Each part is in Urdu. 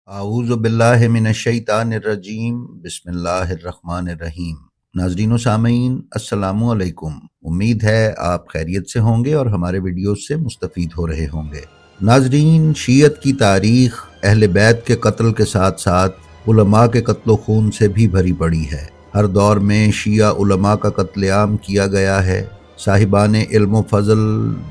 اعوذ باللہ من الشیطان الرجیم بسم اللہ الرحمن الرحیم۔ ناظرین و سامعین السلام علیکم، امید ہے آپ خیریت سے ہوں گے اور ہمارے ویڈیوز سے مستفید ہو رہے ہوں گے۔ ناظرین، شیعت کی تاریخ اہل بیت کے قتل کے ساتھ ساتھ علماء کے قتل و خون سے بھی بھری پڑی ہے۔ ہر دور میں شیعہ علماء کا قتل عام کیا گیا ہے۔ صاحبان علم و فضل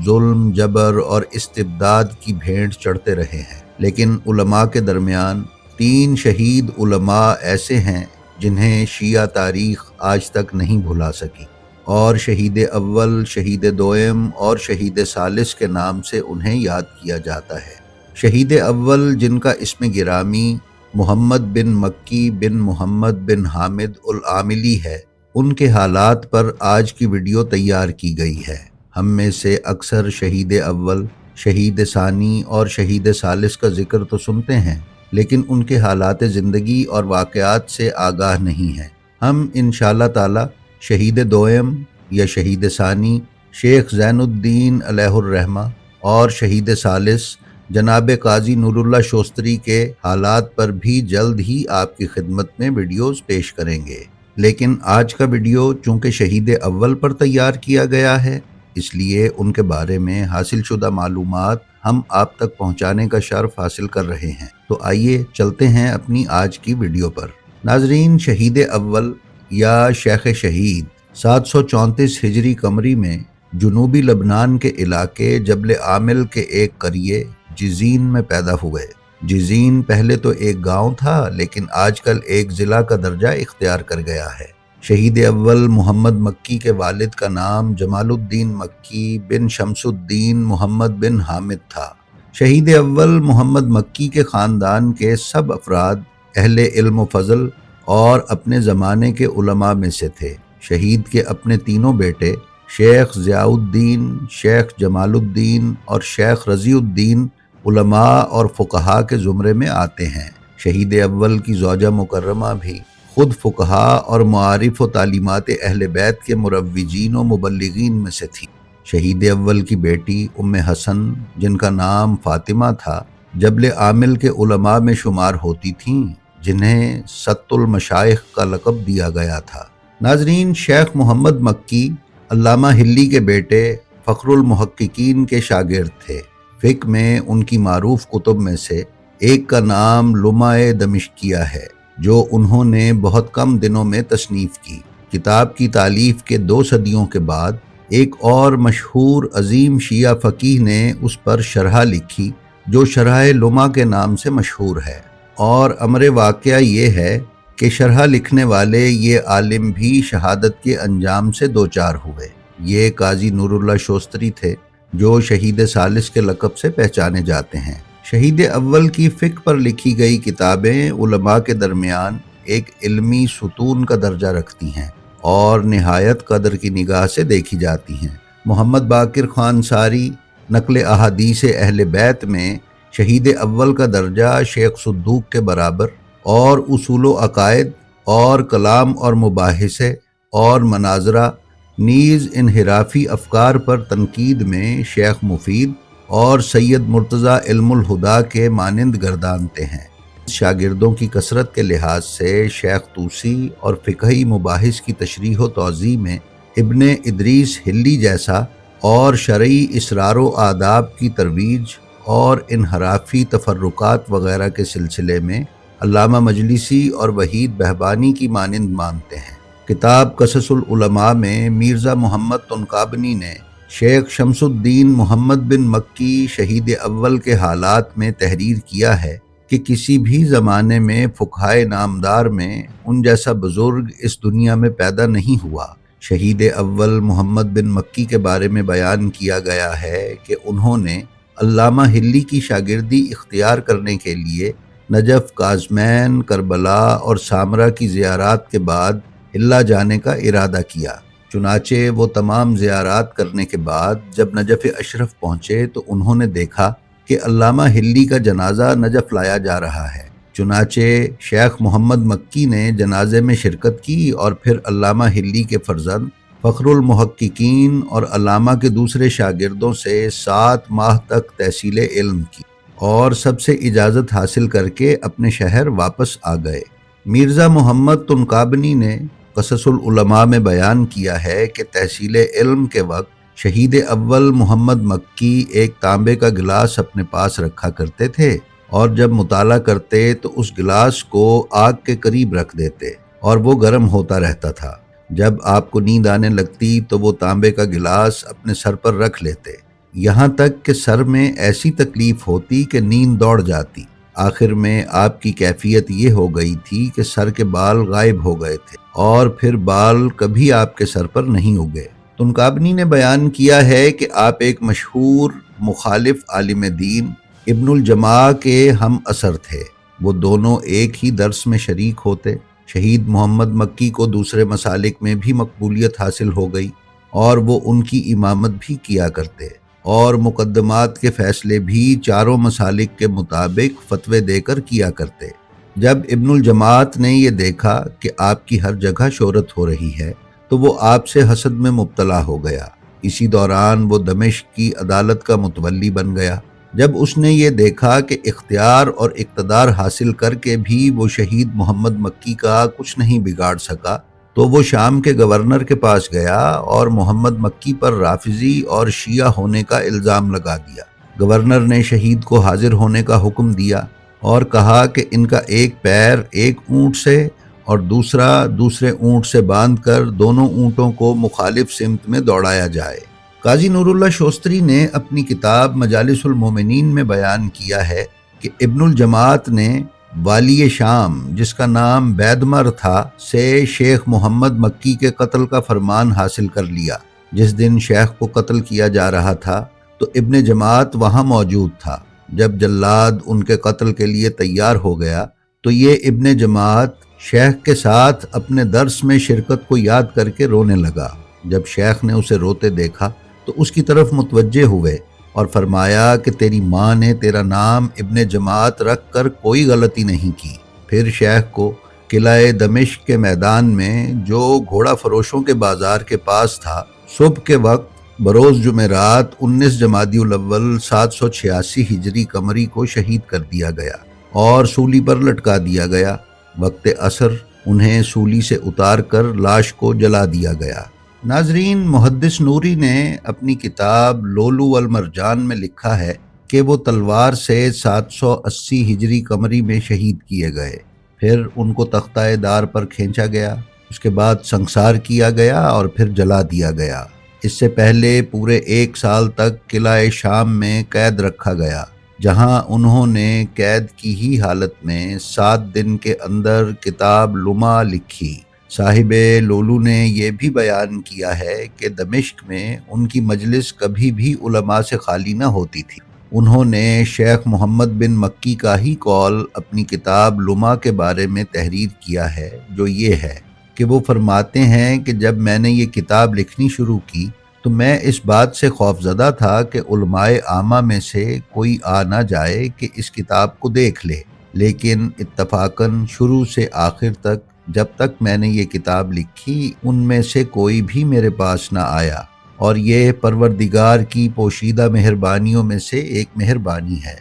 ظلم، جبر اور استبداد کی بھینٹ چڑھتے رہے ہیں، لیکن علماء کے درمیان 3 شہید علماء ایسے ہیں جنہیں شیعہ تاریخ آج تک نہیں بھلا سکی، اور شہید اول، شہید دوئم اور شہید ثالث کے نام سے انہیں یاد کیا جاتا ہے۔ شہید اول، جن کا اسم گرامی محمد بن مکی بن محمد بن حامد العاملی ہے، ان کے حالات پر آج کی ویڈیو تیار کی گئی ہے۔ ہم میں سے اکثر شہید اول، شہید ثانی اور شہید ثالث کا ذکر تو سنتے ہیں، لیکن ان کے حالات زندگی اور واقعات سے آگاہ نہیں ہیں۔ ہم انشاءاللہ تعالی شہید دوئم یا شہید ثانی شیخ زین الدین علیہ الرحمہ اور شہید ثالث جناب قاضی نور اللہ شوستری کے حالات پر بھی جلد ہی آپ کی خدمت میں ویڈیوز پیش کریں گے، لیکن آج کا ویڈیو چونکہ شہید اول پر تیار کیا گیا ہے، اس لیے ان کے بارے میں حاصل شدہ معلومات ہم آپ تک پہنچانے کا شرف حاصل کر رہے ہیں۔ تو آئیے چلتے ہیں اپنی آج کی ویڈیو پر۔ ناظرین، شہید اول یا شیخ شہید 734 ہجری قمری میں جنوبی لبنان کے علاقے جبل عامل کے ایک قریے جزین میں پیدا ہوئے۔ جزین پہلے تو ایک گاؤں تھا، لیکن آج کل ایک ضلع کا درجہ اختیار کر گیا ہے۔ شہید اول محمد مکی کے والد کا نام جمال الدین مکی بن شمس الدین محمد بن حامد تھا۔ شہید اول محمد مکی کے خاندان کے سب افراد اہل علم و فضل اور اپنے زمانے کے علماء میں سے تھے۔ شہید کے اپنے تینوں بیٹے شیخ ضیاء الدین، شیخ جمال الدین اور شیخ رضی الدین علماء اور فقہاء کے زمرے میں آتے ہیں۔ شہید اول کی زوجہ مکرمہ بھی خود فقہاء اور معارف و تعلیمات اہل بیت کے مروجین و مبلغین میں سے تھی۔ شہید اول کی بیٹی ام حسن، جن کا نام فاطمہ تھا، جبل عامل کے علماء میں شمار ہوتی تھیں، جنہیں ست المشائخ کا لقب دیا گیا تھا۔ ناظرین، شیخ محمد مکی علامہ حلی کے بیٹے فخر المحققین کے شاگرد تھے۔ فقہ میں ان کی معروف کتب میں سے ایک کا نام لمع دمشقیہ ہے، جو انہوں نے بہت کم دنوں میں تصنیف کی۔ کتاب کی تالیف کے 2 صدیوں کے بعد ایک اور مشہور عظیم شیعہ فقیہ نے اس پر شرح لکھی، جو شرح لمع کے نام سے مشہور ہے، اور امر واقعہ یہ ہے کہ شرح لکھنے والے یہ عالم بھی شہادت کے انجام سے دوچار ہوئے۔ یہ قاضی نور اللہ شوستری تھے، جو شہید ثالث کے لقب سے پہچانے جاتے ہیں۔ شہید اول کی فقہ پر لکھی گئی کتابیں علماء کے درمیان ایک علمی ستون کا درجہ رکھتی ہیں اور نہایت قدر کی نگاہ سے دیکھی جاتی ہیں۔ محمد باقر خان ساری نقل احادیث اہل بیت میں شہید اول کا درجہ شیخ صدوق کے برابر، اور اصول و عقائد اور کلام اور مباحثے اور مناظرہ نیز انحرافی افکار پر تنقید میں شیخ مفید اور سید مرتضیٰ علم الہدا کے مانند گردانتے ہیں۔ شاگردوں کی کثرت کے لحاظ سے شیخ طوسی اور فقہی مباحث کی تشریح و توضیح میں ابن ادریس حلی جیسا، اور شرعی اسرار و آداب کی ترویج اور انحرافی تفرقات وغیرہ کے سلسلے میں علامہ مجلسی اور وحید بہبانی کی مانند مانتے ہیں۔ کتاب قصص العلماء میں میرزا محمد طنقابنی نے شیخ شمس الدین محمد بن مکی شہید اول کے حالات میں تحریر کیا ہے کہ کسی بھی زمانے میں فقہائے نامدار میں ان جیسا بزرگ اس دنیا میں پیدا نہیں ہوا۔ شہید اول محمد بن مکی کے بارے میں بیان کیا گیا ہے کہ انہوں نے علامہ حلی کی شاگردی اختیار کرنے کے لیے نجف، کاظمین، کربلا اور سامرا کی زیارات کے بعد حلہ جانے کا ارادہ کیا۔ چنانچہ وہ تمام زیارات کرنے کے بعد جب نجف اشرف پہنچے تو انہوں نے دیکھا کہ علامہ حلی کا جنازہ نجف لایا جا رہا ہے۔ چنانچہ شیخ محمد مکی نے جنازے میں شرکت کی اور پھر علامہ حلی کے فرزند فخر المحققین اور علامہ کے دوسرے شاگردوں سے 7 ماہ تک تحصیل علم کی، اور سب سے اجازت حاصل کر کے اپنے شہر واپس آ گئے۔ مرزا محمد طنقابنی نے قصص العلماء میں بیان کیا ہے کہ تحصیل علم کے وقت شہید اول محمد مکی ایک تانبے کا گلاس اپنے پاس رکھا کرتے تھے، اور جب مطالعہ کرتے تو اس گلاس کو آگ کے قریب رکھ دیتے اور وہ گرم ہوتا رہتا تھا۔ جب آپ کو نیند آنے لگتی تو وہ تانبے کا گلاس اپنے سر پر رکھ لیتے، یہاں تک کہ سر میں ایسی تکلیف ہوتی کہ نیند دوڑ جاتی۔ آخر میں آپ کی کیفیت یہ ہو گئی تھی کہ سر کے بال غائب ہو گئے تھے اور پھر بال کبھی آپ کے سر پر نہیں اگے۔ طنقابنی نے بیان کیا ہے کہ آپ ایک مشہور مخالف عالم دین ابن الجماع کے ہم اثر تھے۔ وہ دونوں ایک ہی درس میں شریک ہوتے۔ شہید محمد مکی کو دوسرے مسالک میں بھی مقبولیت حاصل ہو گئی اور وہ ان کی امامت بھی کیا کرتے، اور مقدمات کے فیصلے بھی چاروں مسالک کے مطابق فتوے دے کر کیا کرتے۔ جب ابن الجماعت نے یہ دیکھا کہ آپ کی ہر جگہ شہرت ہو رہی ہے تو وہ آپ سے حسد میں مبتلا ہو گیا۔ اسی دوران وہ دمشق کی عدالت کا متولی بن گیا۔ جب اس نے یہ دیکھا کہ اختیار اور اقتدار حاصل کر کے بھی وہ شہید محمد مکی کا کچھ نہیں بگاڑ سکا تو وہ شام کے گورنر کے پاس گیا اور محمد مکی پر رافضی اور شیعہ ہونے کا الزام لگا دیا۔ گورنر نے شہید کو حاضر ہونے کا حکم دیا اور کہا کہ ان کا ایک پیر ایک اونٹ سے اور دوسرا دوسرے اونٹ سے باندھ کر دونوں اونٹوں کو مخالف سمت میں دوڑایا جائے۔ قاضی نور اللہ شوستری نے اپنی کتاب مجالس المومنین میں بیان کیا ہے کہ ابن الجماعت نے والی شام، جس کا نام بیدمر تھا، سے شیخ محمد مکی کے قتل کا فرمان حاصل کر لیا۔ جس دن شیخ کو قتل کیا جا رہا تھا تو ابن جماعت وہاں موجود تھا۔ جب جلاد ان کے قتل کے لیے تیار ہو گیا تو یہ ابن جماعت شیخ کے ساتھ اپنے درس میں شرکت کو یاد کر کے رونے لگا۔ جب شیخ نے اسے روتے دیکھا تو اس کی طرف متوجہ ہوئے اور فرمایا کہ تیری ماں نے تیرا نام ابن جماعت رکھ کر کوئی غلطی نہیں کی۔ پھر شیخ کو قلعہ دمشق کے میدان میں جو گھوڑا فروشوں کے بازار کے پاس تھا، صبح کے وقت بروز جمعرات 19 جمادی الاول 786 ہجری قمری کو شہید کر دیا گیا اور سولی پر لٹکا دیا گیا۔ وقت عصر انہیں سولی سے اتار کر لاش کو جلا دیا گیا۔ ناظرین، محدث نوری نے اپنی کتاب لولو والمرجان میں لکھا ہے کہ وہ تلوار سے 780 ہجری قمری میں شہید کیے گئے، پھر ان کو تختہ دار پر کھینچا گیا، اس کے بعد سنگسار کیا گیا اور پھر جلا دیا گیا۔ اس سے پہلے پورے 1 سال تک قلعہ شام میں قید رکھا گیا، جہاں انہوں نے قید کی ہی حالت میں 7 دن کے اندر کتاب لمع لکھی۔ صاحب لولو نے یہ بھی بیان کیا ہے کہ دمشق میں ان کی مجلس کبھی بھی علماء سے خالی نہ ہوتی تھی۔ انہوں نے شیخ محمد بن مکی کا ہی قول اپنی کتاب لمع کے بارے میں تحریر کیا ہے، جو یہ ہے کہ وہ فرماتے ہیں کہ جب میں نے یہ کتاب لکھنی شروع کی تو میں اس بات سے خوفزدہ تھا کہ علماء عامہ میں سے کوئی آ نہ جائے کہ اس کتاب کو دیکھ لے، لیکن اتفاقاً شروع سے آخر تک جب تک میں نے یہ کتاب لکھی ان میں سے کوئی بھی میرے پاس نہ آیا، اور یہ پروردگار کی پوشیدہ مہربانیوں میں سے ایک مہربانی ہے۔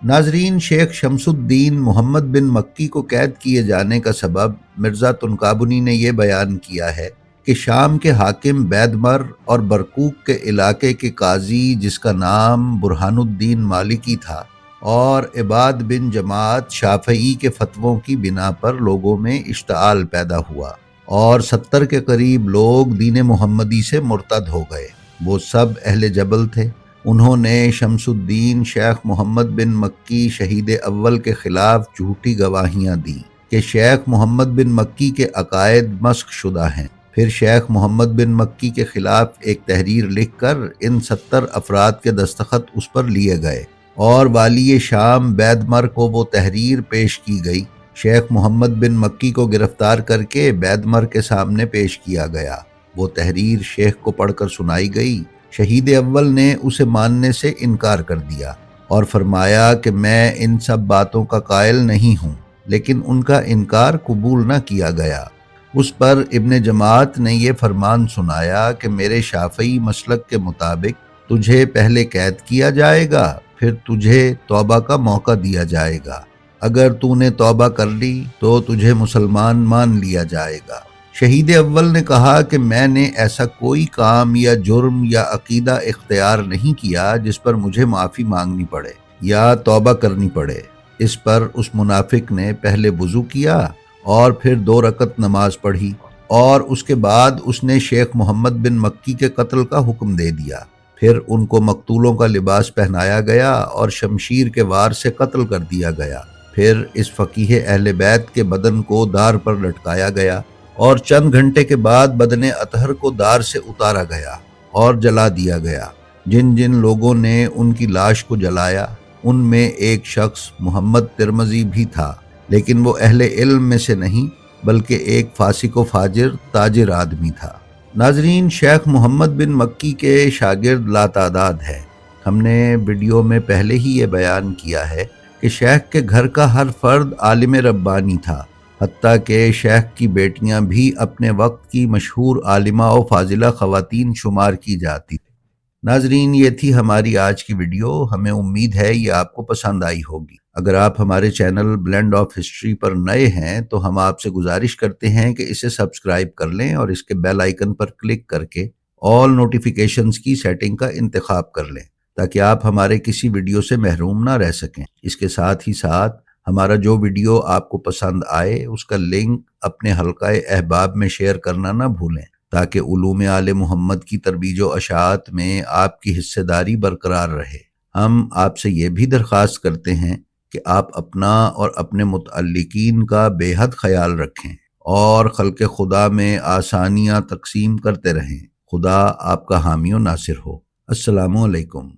ناظرین، شیخ شمس الدین محمد بن مکی کو قید کیے جانے کا سبب مرزا طنقابنی نے یہ بیان کیا ہے کہ شام کے حاکم بیدمر اور برقوق کے علاقے کے قاضی، جس کا نام برہان الدین مالکی تھا، اور عباد بن جماعت شافعی کے فتووں کی بنا پر لوگوں میں اشتعال پیدا ہوا اور 70 کے قریب لوگ دین محمدی سے مرتد ہو گئے۔ وہ سب اہل جبل تھے۔ انہوں نے شمس الدین شیخ محمد بن مکی شہید اول کے خلاف جھوٹی گواہیاں دیں کہ شیخ محمد بن مکی کے عقائد مسخ شدہ ہیں۔ پھر شیخ محمد بن مکی کے خلاف ایک تحریر لکھ کر ان 70 افراد کے دستخط اس پر لیے گئے اور والی شام بیدمر کو وہ تحریر پیش کی گئی۔ شیخ محمد بن مکی کو گرفتار کر کے بیدمر کے سامنے پیش کیا گیا۔ وہ تحریر شیخ کو پڑھ کر سنائی گئی۔ شہید اول نے اسے ماننے سے انکار کر دیا اور فرمایا کہ میں ان سب باتوں کا قائل نہیں ہوں، لیکن ان کا انکار قبول نہ کیا گیا۔ اس پر ابن جماعت نے یہ فرمان سنایا کہ میرے شافعی مسلک کے مطابق تجھے پہلے قید کیا جائے گا، پھر تجھے توبہ کا موقع دیا جائے گا۔ اگر تو نے توبہ کر لی تو تجھے مسلمان مان لیا جائے گا۔ شہید اول نے کہا کہ میں نے ایسا کوئی کام یا جرم یا عقیدہ اختیار نہیں کیا جس پر مجھے معافی مانگنی پڑے یا توبہ کرنی پڑے۔ اس پر اس منافق نے پہلے وضو کیا اور پھر 2 رکعت نماز پڑھی، اور اس کے بعد اس نے شیخ محمد بن مکی کے قتل کا حکم دے دیا۔ پھر ان کو مقتولوں کا لباس پہنایا گیا اور شمشیر کے وار سے قتل کر دیا گیا۔ پھر اس فقیہ اہل بیت کے بدن کو دار پر لٹکایا گیا، اور چند گھنٹے کے بعد بدن اطہر کو دار سے اتارا گیا اور جلا دیا گیا۔ جن جن لوگوں نے ان کی لاش کو جلایا ان میں ایک شخص محمد ترمذی بھی تھا، لیکن وہ اہل علم میں سے نہیں بلکہ ایک فاسق و فاجر تاجر آدمی تھا۔ ناظرین، شیخ محمد بن مکی کے شاگرد لاتعداد ہیں۔ ہم نے ویڈیو میں پہلے ہی یہ بیان کیا ہے کہ شیخ کے گھر کا ہر فرد عالم ربانی تھا، حتیٰ کہ شیخ کی بیٹیاں بھی اپنے وقت کی مشہور عالمہ و فاضلہ خواتین شمار کی جاتی تھیں۔ ناظرین، یہ تھی ہماری آج کی ویڈیو۔ ہمیں امید ہے یہ آپ کو پسند آئی ہوگی۔ اگر آپ ہمارے چینل بلینڈ آف ہسٹری پر نئے ہیں تو ہم آپ سے گزارش کرتے ہیں کہ اسے سبسکرائب کر لیں اور اس کے بیل آئیکن پر کلک کر کے آل نوٹیفیکیشنز کی سیٹنگ کا انتخاب کر لیں تاکہ آپ ہمارے کسی ویڈیو سے محروم نہ رہ سکیں۔ اس کے ساتھ ہی ساتھ ہمارا جو ویڈیو آپ کو پسند آئے اس کا لنک اپنے حلقہ احباب میں شیئر کرنا نہ بھولیں تاکہ علوم آل محمد کی ترویج و اشاعت میں آپ کی حصہ داری برقرار رہے۔ ہم آپ سے یہ بھی درخواست کرتے ہیں کہ آپ اپنا اور اپنے متعلقین کا بے حد خیال رکھیں اور خلق خدا میں آسانیاں تقسیم کرتے رہیں۔ خدا آپ کا حامی و ناصر ہو۔ السلام علیکم۔